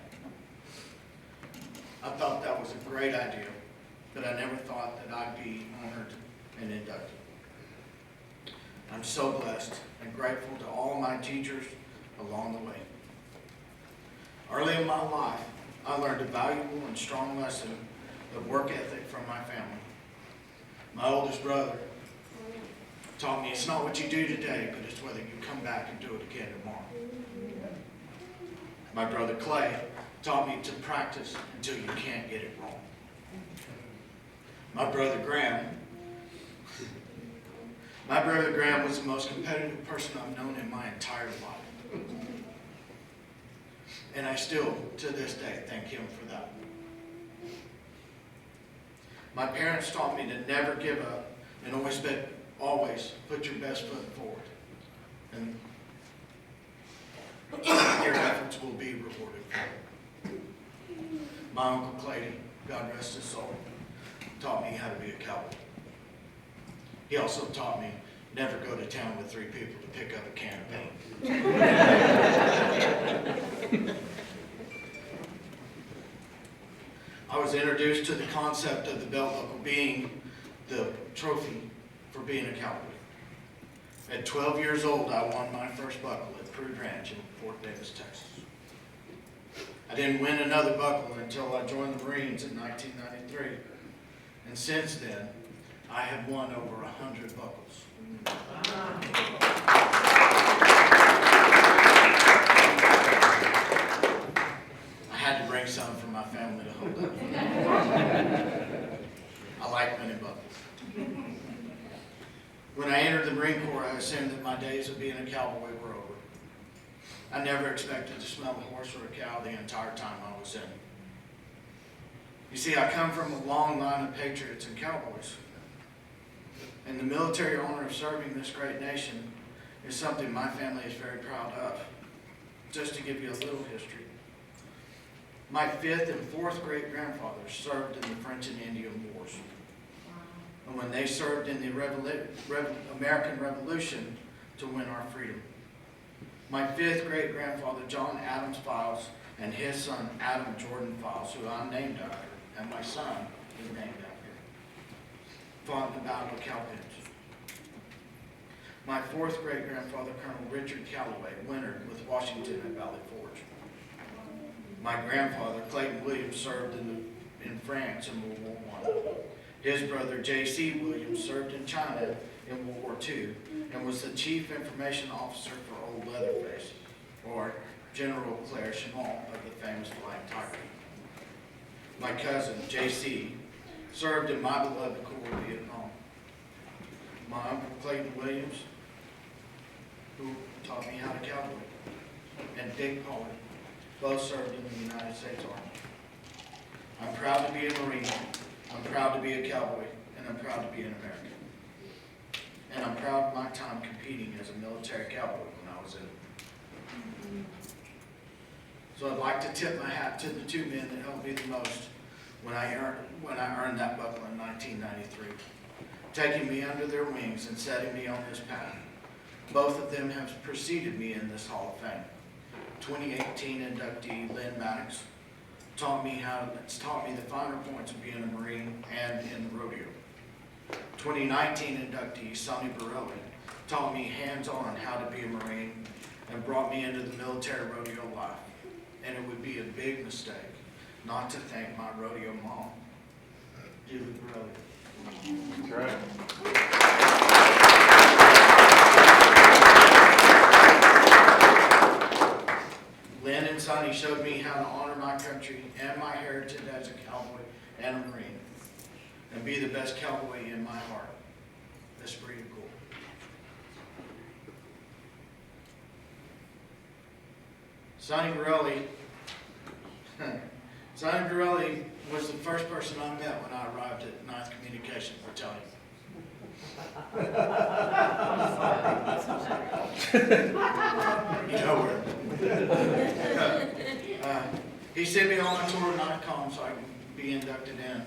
I thought that was a great idea, but I never thought that I'd be honored and inducted. I'm so blessed and grateful to all my teachers along the way. Early in my life, I learned a valuable and strong lesson the work ethic from my family. My oldest brother taught me it's not what you do today, but it's whether you come back and do it again tomorrow. My brother Clay taught me to practice until you can't get it wrong. My brother Graham was the most competitive person I've known in my entire life. And I still, to this day, thank him for that. My parents taught me to never give up and always put your best foot forward. And your efforts will be rewarded. My Uncle Clady, God rest his soul, taught me how to be a cowboy. He also taught me never go to town with 3 people to pick up a can of paint. I was introduced to the concept of the belt buckle being the trophy for being a cowboy. At 12 years old, I won my first buckle at Prude Ranch in Fort Davis, Texas. I didn't win another buckle until I joined the Marines in 1993. And since then, I have won over 100 buckles. I had to bring some for my family to hold up. I like winning buckles. When I entered the Marine Corps, I assumed that my days of being a cowboy were over. I never expected to smell a horse or a cow the entire time I was in. You see, I come from a long line of patriots and cowboys. And the military honor of serving this great nation is something my family is very proud of. Just to give you a little history. My 5th and 4th great-grandfathers served in the French and Indian Wars. And when they served in the American Revolution to win our freedom. My 5th great-grandfather, John Adams Files, and his son, Adam Jordan Files, who I'm named after, and my son is named after, fought in the Battle of Cowpens. My 4th great-grandfather, Colonel Richard Calloway, wintered with Washington at Valley Forge. My grandfather, Clayton Williams, served in France in World War I. His brother, J.C. Williams, served in China in World War II and was the Chief Information Officer for Old Leatherface, or General Claire Chennault of the famous Flying Tiger. My cousin, J.C., served in my beloved Corps of Vietnam. My uncle, Clayton Williams, who taught me how to cowboy, and Dick Pollard, both served in the United States Army. I'm proud to be a Marine, I'm proud to be a cowboy, and I'm proud to be an American. And I'm proud of my time competing as a military cowboy when I was in it. So I'd like to tip my hat to the 2 men that helped me the most when I earned that buckle in 1993, taking me under their wings and setting me on this path. Both of them have preceded me in this Hall of Fame. 2018 inductee Lynn Maddox taught me the finer points of being a Marine and in the rodeo. 2019 inductee Sonny Pirelli taught me hands-on how to be a Marine and brought me into the military rodeo life. And it would be a big mistake not to thank my rodeo mom, Jules Pirelli. That's right. Lynn and Sonny showed me how to honor my country and my heritage as a cowboy and a Marine, and be the best cowboy in my heart. That's pretty cool. Sonny Pirelli was the first person I met when I arrived at 9th Communications Battalion. You know where. He sent me on a tour of NICOM so I could be inducted in.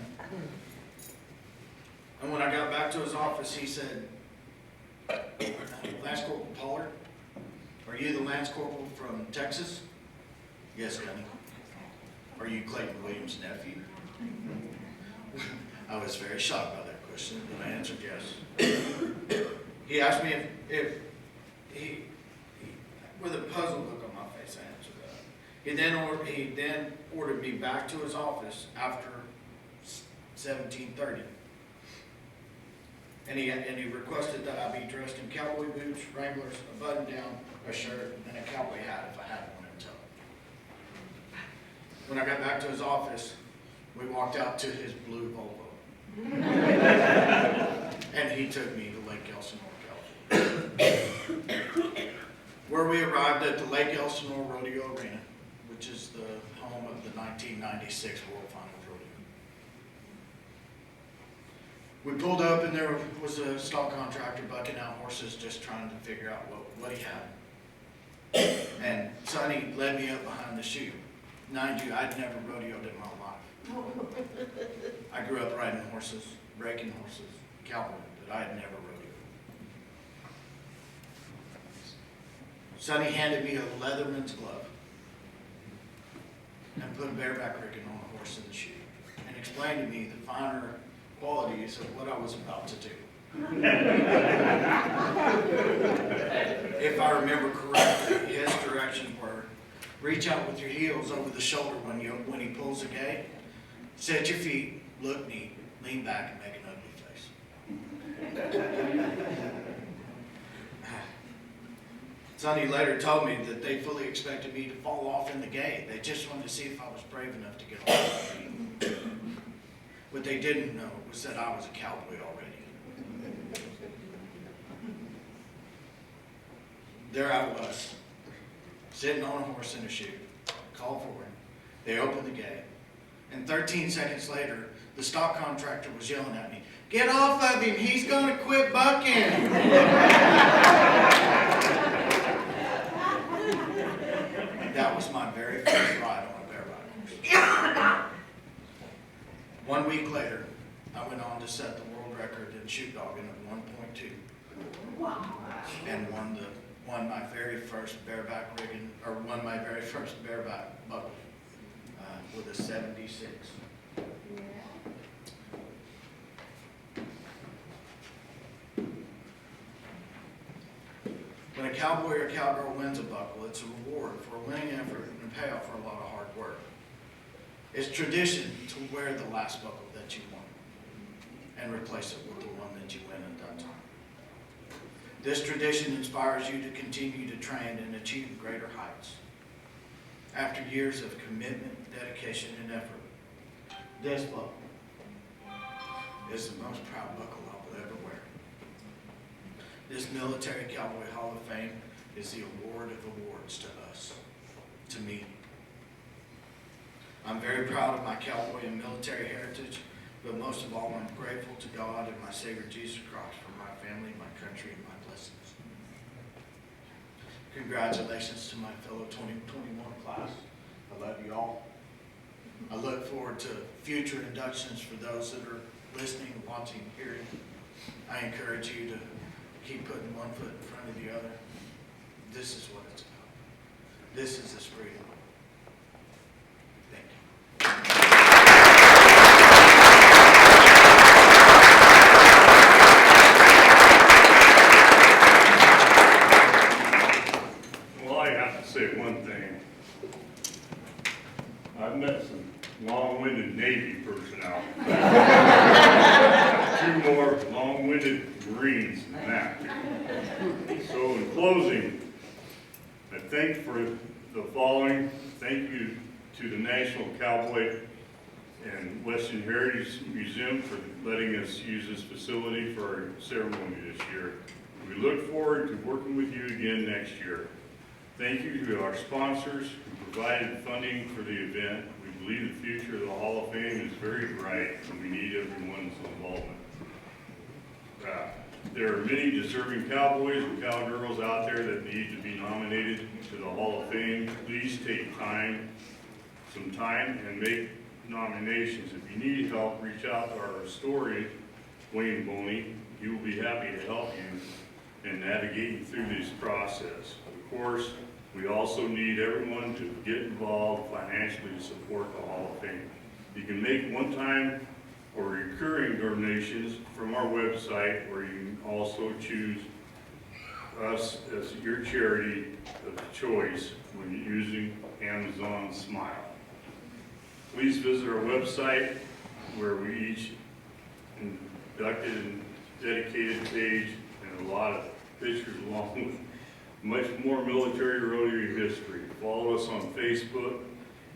And when I got back to his office, he said, Lance Corporal Pollard, are you the Lance Corporal from Texas? Yes, Gunny. Are you Clayton Williams' nephew? I was very shocked by that question, but I answered yes. He asked me if he with a puzzled look on my face, I answered that. He then ordered me back to his office after 1730. And he requested that I be dressed in cowboy boots, Wranglers, a button-down, a shirt, and a cowboy hat if I had one in tow. When I got back to his office, we walked out to his blue Volvo. And he took me to Lake Elsinore, California, where we arrived at the Lake Elsinore Rodeo Arena, which is the home of the 1996 World Finals Rodeo. We pulled up and there was a stock contractor bucking out horses, just trying to figure out what he had. And Sonny led me up behind the chute. Mind you, I'd never rodeoed in my life. I grew up riding horses, breaking horses, cowboy, but I had never rodeoed. Sonny handed me a leatherman's glove and put a bareback rigging on a horse in the chute and explained to me the finer qualities of what I was about to do. If I remember correctly, his directions were, reach out with your heels over the shoulder when he pulls a gate, set your feet, look neat, lean back and make an ugly face. Sonny later told me that they fully expected me to fall off in the gate. They just wanted to see if I was brave enough to get off my feet. What they didn't know was that I was a cowboy already. There I was, sitting on a horse in a chute, called for him. They opened the gate, and 13 seconds later, the stock contractor was yelling at me, "Get off of him, he's gonna quit bucking." That was my very first ride on a bareback horse. 1 week later, I went on to set the world record in chute dogging of 1.2, and won my very first bareback rigging, or won my very first bareback buckle with a 76. When a cowboy or cowgirl wins a buckle, it's a reward for a winning effort and a payoff for a lot of hard work. It's tradition to wear the last buckle that you won and replace it with the one that you win at that time. This tradition inspires you to continue to train and achieve greater heights. After years of commitment, dedication, and effort, this buckle is the most proud buckle I will ever wear. This Military Cowboy Hall of Fame is the award of awards to us, to me. I'm very proud of my cowboy and military heritage, but most of all, I'm grateful to God and my Savior Jesus Christ for my family, my country, and my blessings. Congratulations to my fellow 2021 class. I love you all. I look forward to future inductions for those that are listening, watching, hearing. I encourage you to keep putting one foot in front of the other. This is what it's about. This is the spirit. Thank you. Well, I have to say one thing. I've met some long-winded Navy personnel. Two more long-winded Marines than that. So in closing, I thank for the following. Thank you to the National Cowboy and Western Heritage Museum for letting us use this facility for our ceremony this year. We look forward to working with you again next year. Thank you to our sponsors who provided funding for the event. We believe the future of the Hall of Fame is very bright and we need everyone's involvement. There are many deserving cowboys and cowgirls out there that need to be nominated to the Hall of Fame. Please take some time and make nominations. If you need help, reach out to our historian, Wayne Boney. He will be happy to help you and navigate you through this process. Of course, we also need everyone to get involved financially to support the Hall of Fame. You can make one-time or recurring donations from our website, or you can also choose us as your charity of choice when using Amazon Smile. Please visit our website where we each inducted and dedicated a page and a lot of pictures along with much more military rodeo history. Follow us on Facebook,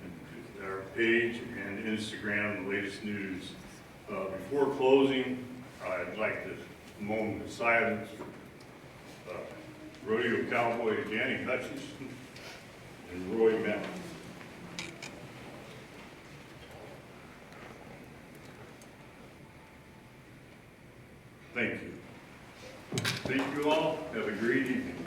and our page, and Instagram, the latest news. Before closing, I'd like to moment of silence for Rodeo Cowboy Danny Hutchinson and Roy Mellon. Thank you. Thank you all. Have a great evening.